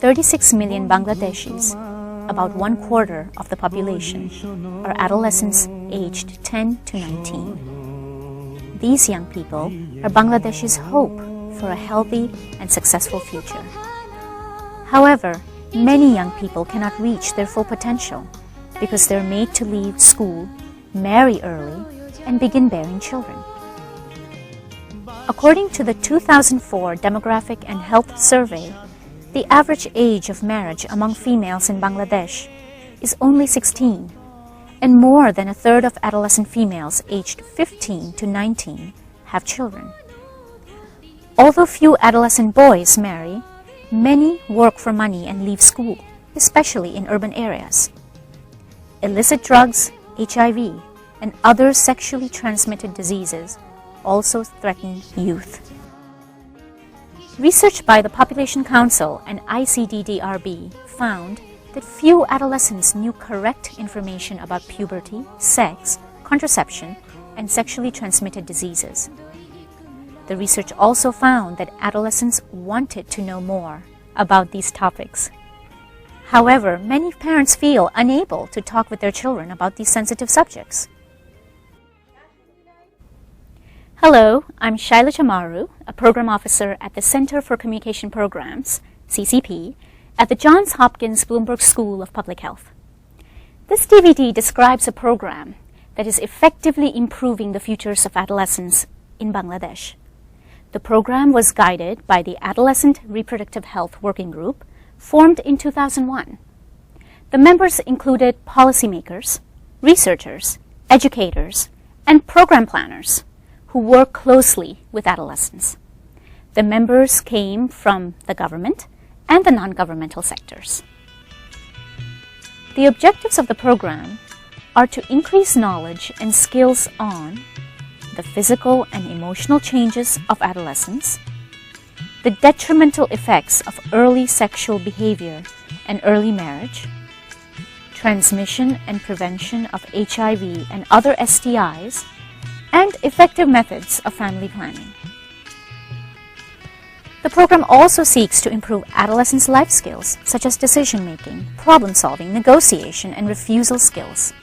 36 million Bangladeshis, about 1/4 of the population, are adolescents aged 10 to 19. These young people are Bangladesh's hope for a healthy and successful future. However, many young people cannot reach their full potential because they're made to leave school, marry early, and begin bearing children. According to the 2004 Demographic and Health Survey, the average age of marriage among females in Bangladesh is only 16, and more than a third of adolescent females aged 15 to 19 have children. Although few adolescent boys marry, many work for money and leave school, especially in urban areas. Illicit drugs, HIV, and other sexually transmitted diseases also threaten youth. Research by the Population Council and ICDDRB found that few adolescents knew correct information about puberty, sex, contraception, and sexually transmitted diseases. The research also found that adolescents wanted to know more about these topics. However, many parents feel unable to talk with their children about these sensitive subjects. Hello, I'm Shailaja Maru, a program officer at the Center for Communication Programs, CCP, at the Johns Hopkins Bloomberg School of Public Health. This DVD describes a program that is effectively improving the futures of adolescents in Bangladesh. The program was guided by the Adolescent Reproductive Health Working Group, formed in 2001. The members included policymakers, researchers, educators, and program planners who work closely with adolescents. The members came from the government and the non-governmental sectors. The objectives of the program are to increase knowledge and skills on the physical and emotional changes of adolescence, the detrimental effects of early sexual behavior and early marriage, transmission and prevention of HIV and other STIs, and effective methods of family planning. The program also seeks to improve adolescents' life skills, such as decision-making, problem-solving, negotiation, and refusal skills.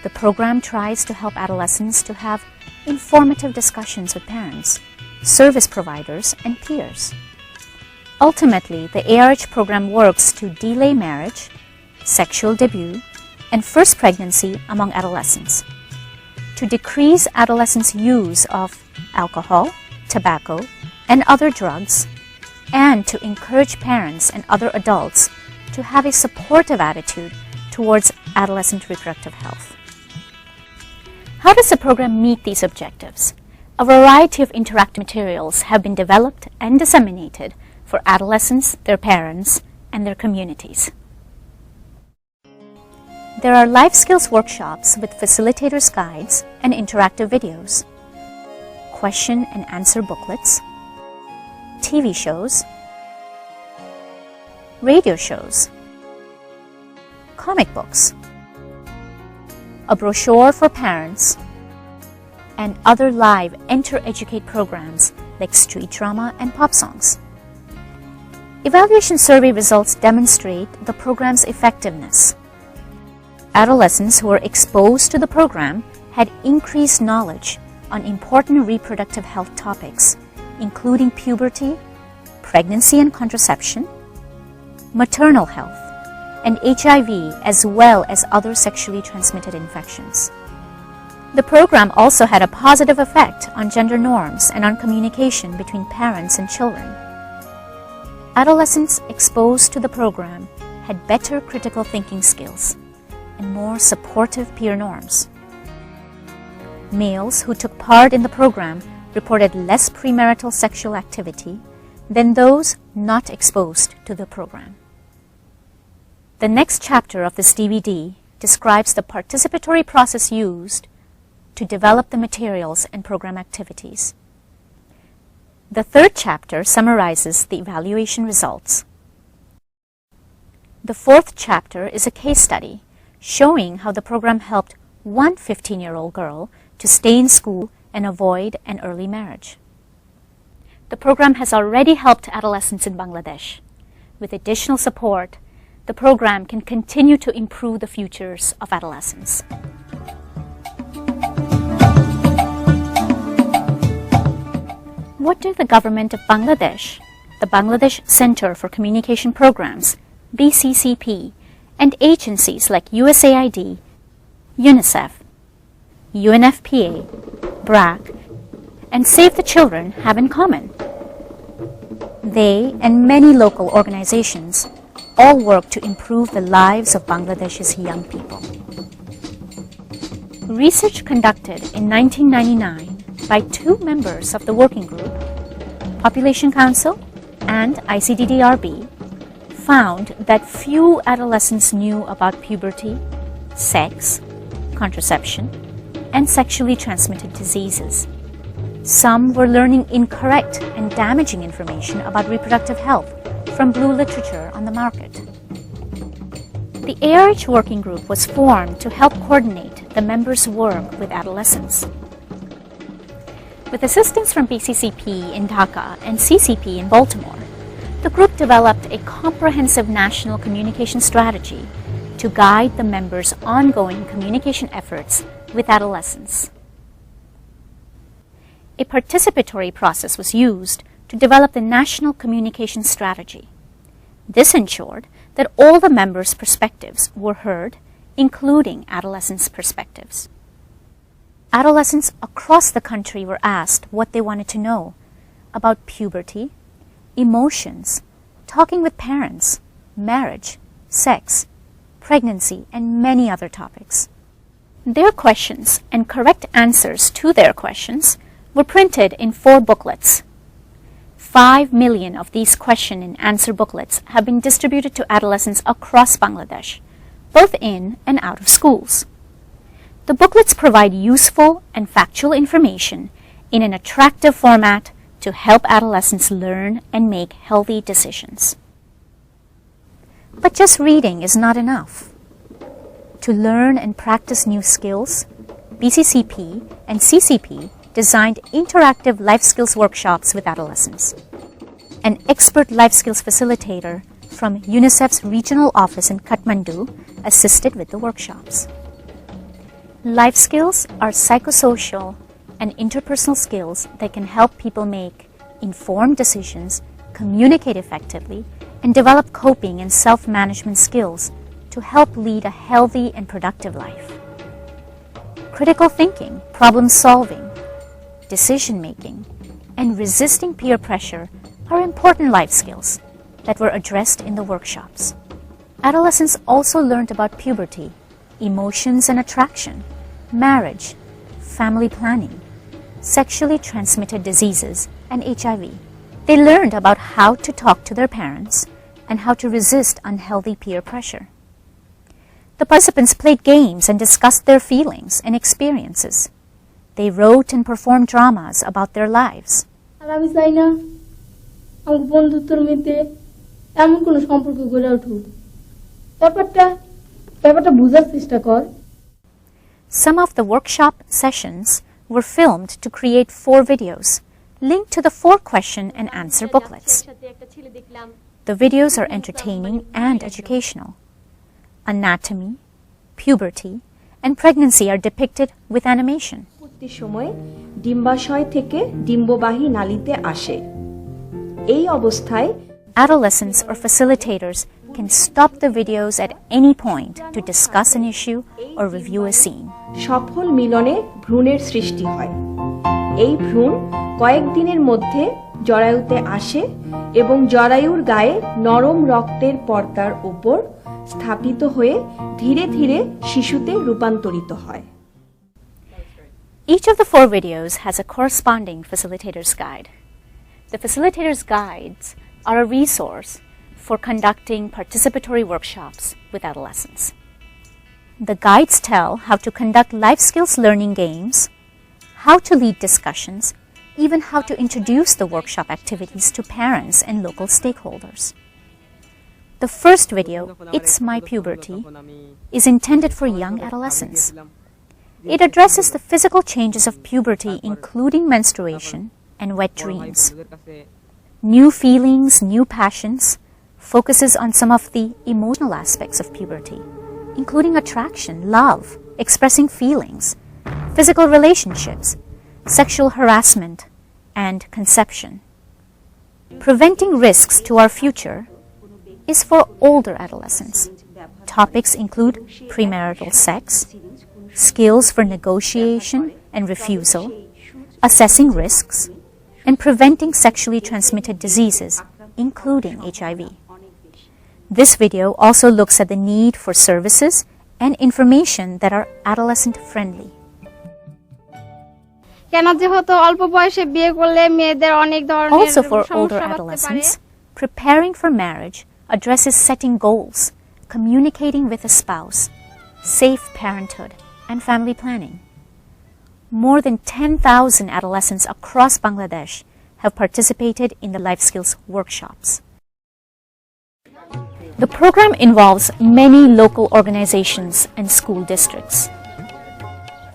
The program tries to help adolescents to have informative discussions with parents, service providers, and peers. Ultimately, the ARH program works to delay marriage, sexual debut, and first pregnancy among adolescents, to decrease adolescents' use of alcohol, tobacco, and other drugs, and to encourage parents and other adults to have a supportive attitude towards adolescent reproductive health. How does the program meet these objectives? A variety of interactive materials have been developed and disseminated for adolescents, their parents, and their communities. There are life skills workshops with facilitators' guides and interactive videos, question and answer booklets, TV shows, radio shows, comic books, a brochure for parents, and other live Enter-Educate programs like street drama and pop songs. Evaluation survey results demonstrate the program's effectiveness. Adolescents who were exposed to the program had increased knowledge on important reproductive health topics, including puberty, pregnancy and contraception, maternal health, and HIV, as well as other sexually transmitted infections. The program also had a positive effect on gender norms and on communication between parents and children. Adolescents exposed to the program had better critical thinking skills and more supportive peer norms. Males who took part in the program reported less premarital sexual activity than those not exposed to the program. The next chapter of this DVD describes the participatory process used to develop the materials and program activities. The third chapter summarizes the evaluation results. The fourth chapter is a case study showing how the program helped one 15-year-old girl to stay in school and avoid an early marriage. The program has already helped adolescents in Bangladesh. with additional support, the program can continue to improve the futures of adolescents. What do the government of Bangladesh, the Bangladesh Center for Communication Programs, BCCP, and agencies like USAID, UNICEF, UNFPA, BRAC, and Save the Children have in common? They and many local organizations all work to improve the lives of Bangladesh's young people. Research conducted in 1999 by two members of the working group, Population Council and ICDDRB, found that few adolescents knew about puberty, sex, contraception, and sexually transmitted diseases. Some were learning incorrect and damaging information about reproductive health from blue literature on the market. The ARH Working Group was formed to help coordinate the members' work with adolescents. With assistance from BCCP in Dhaka and CCP in Baltimore, the group developed a comprehensive national communication strategy to guide the members' ongoing communication efforts with adolescents. A participatory process was used to develop the national communication strategy. This ensured that all the members' perspectives were heard, including adolescents' perspectives. Adolescents across the country were asked what they wanted to know about puberty, emotions, talking with parents, marriage, sex, pregnancy, and many other topics. Their questions and correct answers to their questions were printed in 4 booklets. 5 million of these question and answer booklets have been distributed to adolescents across Bangladesh, both in and out of schools. The booklets provide useful and factual information in an attractive format to help adolescents learn and make healthy decisions. But just reading is not enough. To learn and practice new skills, BCCP and CCP designed interactive life skills workshops with adolescents. An expert life skills facilitator from UNICEF's regional office in Kathmandu assisted with the workshops. Life skills are psychosocial and interpersonal skills that can help people make informed decisions, communicate effectively, and develop coping and self-management skills to help lead a healthy and productive life. Critical thinking, problem solving, decision-making, and resisting peer pressure are important life skills that were addressed in the workshops. Adolescents also learned about puberty, emotions and attraction, marriage, family planning, sexually transmitted diseases, and HIV. They learned about how to talk to their parents and how to resist unhealthy peer pressure. The participants played games and discussed their feelings and experiences. They wrote and performed dramas about their lives. আমি চাই না আমার বন্ধুত্বের মধ্যে এমন কোনো সম্পর্ক গড়ে উঠুক। ব্যাপারটা বুঝার চেষ্টা কর। Some of the workshop sessions were filmed to create 4 videos linked to the 4 question and answer booklets. The videos are entertaining and educational. Anatomy, puberty, and pregnancy are depicted with animation. সময় ডিম্বাশয় থেকে ডিম্ববাহী নালীতে আসে। এই অবস্থায় adolescents or facilitators can stop the videos at any point to discuss an issue or review a scene. সফল মিলনে ভ্রূণের সৃষ্টি হয়। এই ভ্রূণ কয়েকদিনের মধ্যে জরায়ুতে আসে এবং জরায়ুর গায়ে নরম রক্তের পর্দার উপর স্থাপিত হয়ে ধীরে ধীরে শিশুতে রূপান্তরিত হয়। Each of the 4 videos has a corresponding facilitator's guide. The facilitator's guides are a resource for conducting participatory workshops with adolescents. The guides tell how to conduct life skills learning games, how to lead discussions, even how to introduce the workshop activities to parents and local stakeholders. The first video, It's My Puberty, is intended for young adolescents. It addresses the physical changes of puberty, including menstruation and wet dreams. New feelings, new passions, focuses on some of the emotional aspects of puberty, including attraction, love, expressing feelings, physical relationships, sexual harassment, and conception. Preventing risks to our future is for older adolescents. Topics include premarital sex, skills for negotiation and refusal, assessing risks, and preventing sexually transmitted diseases, including HIV. This video also looks at the need for services and information that are adolescent friendly. Also for older adolescents, preparing for marriage addresses setting goals, communicating with a spouse, safe parenthood, and family planning. More than 10,000 adolescents across Bangladesh have participated in the life skills workshops. The program involves many local organizations and school districts.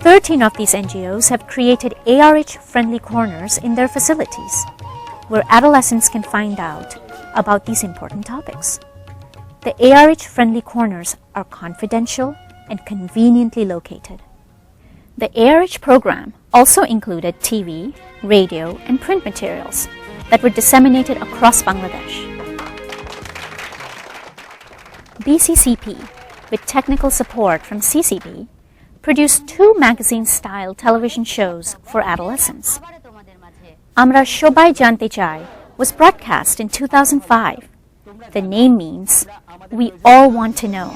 13 of these NGOs have created ARH-friendly corners in their facilities, where adolescents can find out about these important topics. The ARH-friendly corners are confidential and conveniently located. The ARH program also included TV, radio, and print materials that were disseminated across Bangladesh. BCCP, with technical support from CCB, produced 2 magazine-style television shows for adolescents. Amra Shobai Jante Chai was broadcast in 2005. The name means, "We all want to know."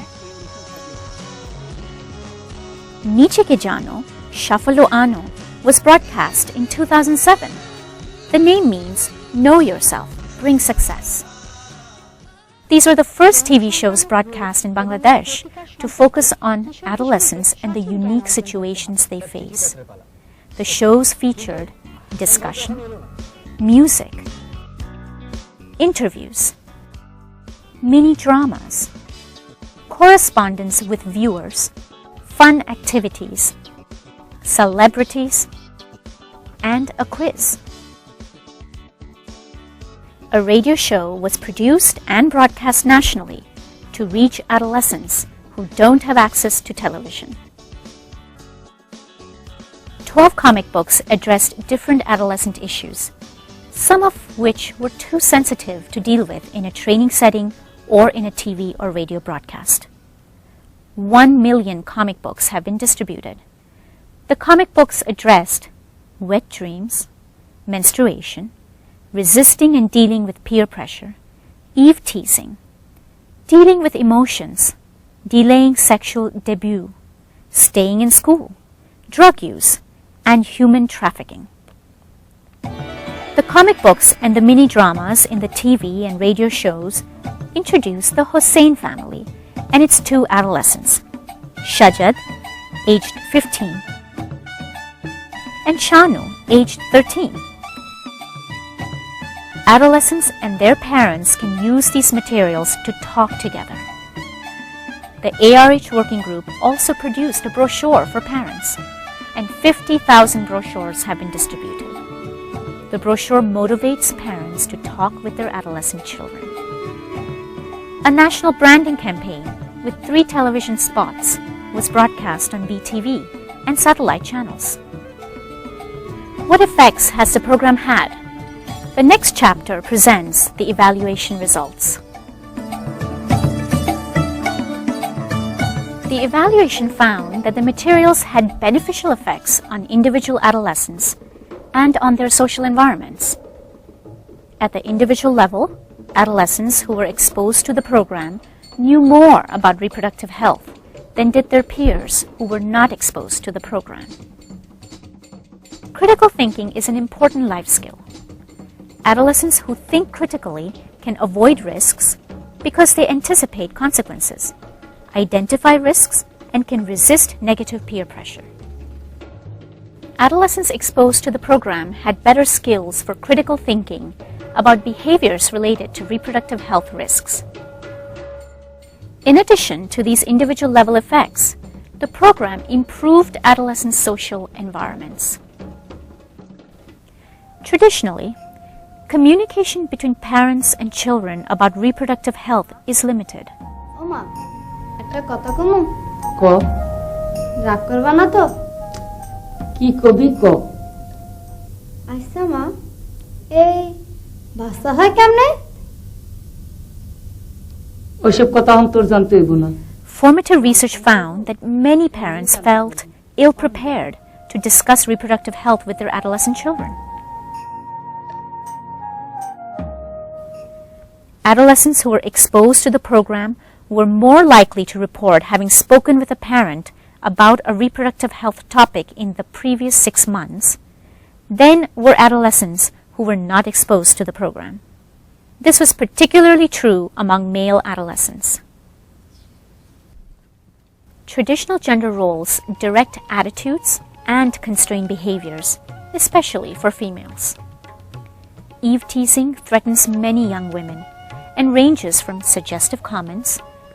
Niche Ke Jano, Shafalo Ano was broadcast in 2007. The name means, "Know yourself, bring success." These were the first TV shows broadcast in Bangladesh to focus on adolescents and the unique situations they face. The shows featured discussion, music, interviews, mini-dramas, correspondence with viewers, fun activities, celebrities, and a quiz. A radio show was produced and broadcast nationally to reach adolescents who don't have access to television. 12 comic books addressed different adolescent issues, some of which were too sensitive to deal with in a training setting or in a TV or radio broadcast. 1 million comic books have been distributed. The comic books addressed wet dreams, menstruation, resisting and dealing with peer pressure, eve teasing, dealing with emotions, delaying sexual debut, staying in school, drug use, and human trafficking. The comic books and the mini-dramas in the TV and radio shows introduce the Hossein family and its 2 adolescents, Shajad, aged 15, and Shanu, aged 13. Adolescents and their parents can use these materials to talk together. The ARH Working Group also produced a brochure for parents, and 50,000 brochures have been distributed. The brochure motivates parents to talk with their adolescent children. A national branding campaign with 3 television spots was broadcast on BTV and satellite channels. What effects has the program had? The next chapter presents the evaluation results. The evaluation found that the materials had beneficial effects on individual adolescents and on their social environments. At the individual level, adolescents who were exposed to the program knew more about reproductive health than did their peers who were not exposed to the program. Critical thinking is an important life skill. Adolescents who think critically can avoid risks because they anticipate consequences, identify risks, and can resist negative peer pressure. Adolescents exposed to the program had better skills for critical thinking about behaviors related to reproductive health risks. In addition to these individual level effects, the program improved adolescent social environments. Traditionally, communication between parents and children about reproductive health is limited. ও মা একটা কথা কমু ক রাগ করবা না তো কি কবি ক আচ্ছা মা এই বাচ্চা হয় কেমনে ওইসব কথা এখন তোর জানতে হইব না Formative research found that many parents felt ill-prepared to discuss reproductive health with their adolescent children. Adolescents who were exposed to the program were more likely to report having spoken with a parent about a reproductive health topic in the previous 6 months than were adolescents who were not exposed to the program. This was particularly true among male adolescents. Traditional gender roles direct attitudes and constrain behaviors, especially for females. Eve-teasing threatens many young women and ranges from suggestive comments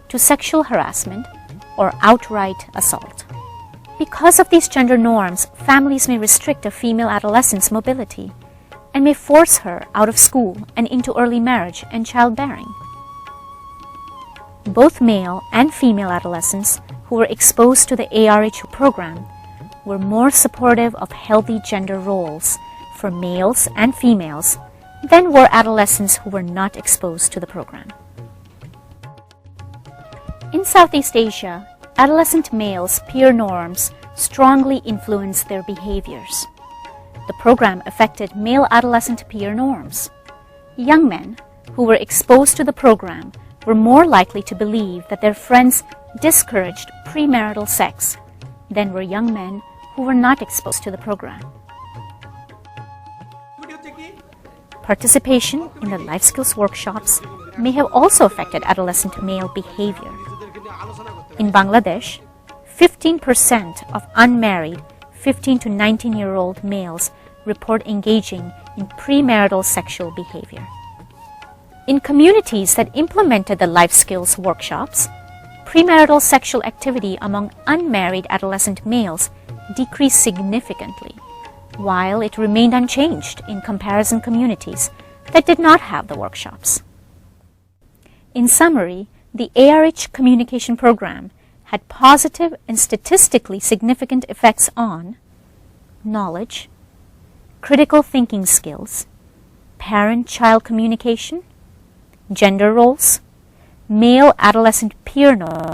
to sexual harassment or outright assault. Because of these gender norms, families may restrict a female adolescent's mobility and may force her out of school and into early marriage and childbearing. Both male and female adolescents who were exposed to the ARH program were more supportive of healthy gender roles for males and females than were adolescents who were not exposed to the program. In Southeast Asia, adolescent males' peer norms strongly influenced their behaviors. The program affected male adolescent peer norms. Young men who were exposed to the program were more likely to believe that their friends discouraged premarital sex than were young men who were not exposed to the program. Participation in the life skills workshops may have also affected adolescent male behavior. In Bangladesh, 15% of unmarried 15 to 19-year-old males report engaging in premarital sexual behavior. In communities that implemented the life skills workshops, premarital sexual activity among unmarried adolescent males decreased significantly, while it remained unchanged in comparison communities that did not have the workshops. In summary, the ARH communication program had positive and statistically significant effects on knowledge, critical thinking skills, parent-child communication, gender roles, male adolescent peer norms,